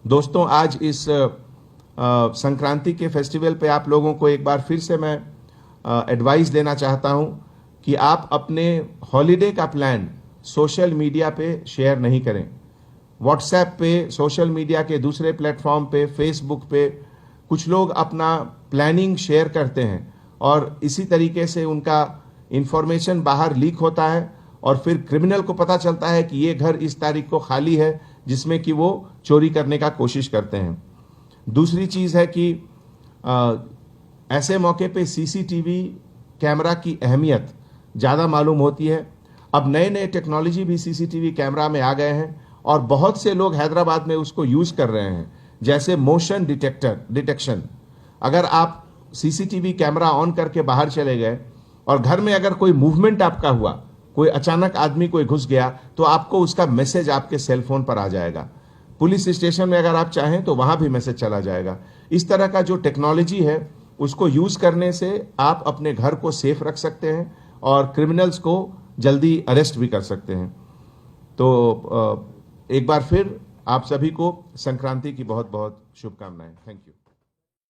दोस्तों, आज इस संक्रांति के फेस्टिवल पे आप लोगों को एक बार फिर से मैं एडवाइस देना चाहता हूं कि आप अपने हॉलिडे का प्लान सोशल मीडिया पे शेयर नहीं करें। व्हाट्सएप पे, सोशल मीडिया के दूसरे प्लेटफॉर्म पे, फेसबुक पे कुछ लोग अपना प्लानिंग शेयर करते हैं और इसी तरीके से उनका इंफॉर्मेशन बाहर लीक होता है और फिर क्रिमिनल को पता चलता है कि ये घर इस तारीख को खाली है, जिसमें कि वो चोरी करने का कोशिश करते हैं। दूसरी चीज है कि ऐसे मौके पे सीसीटीवी कैमरा की अहमियत ज़्यादा मालूम होती है। अब नए नए टेक्नोलॉजी भी सीसीटीवी कैमरा में आ गए हैं और बहुत से लोग हैदराबाद में उसको यूज कर रहे हैं, जैसे मोशन डिटेक्शन। अगर आप सीसीटीवी कैमरा ऑन करके बाहर चले गए और घर में अगर कोई मूवमेंट आपका हुआ, कोई अचानक आदमी कोई घुस गया, तो आपको उसका मैसेज आपके सेलफोन पर आ जाएगा। पुलिस स्टेशन में अगर आप चाहें तो वहां भी मैसेज चला जाएगा। इस तरह का जो टेक्नोलॉजी है उसको यूज करने से आप अपने घर को सेफ रख सकते हैं और क्रिमिनल्स को जल्दी अरेस्ट भी कर सकते हैं। तो एक बार फिर आप सभी को संक्रांति की बहुत बहुत शुभकामनाएं। Thank you.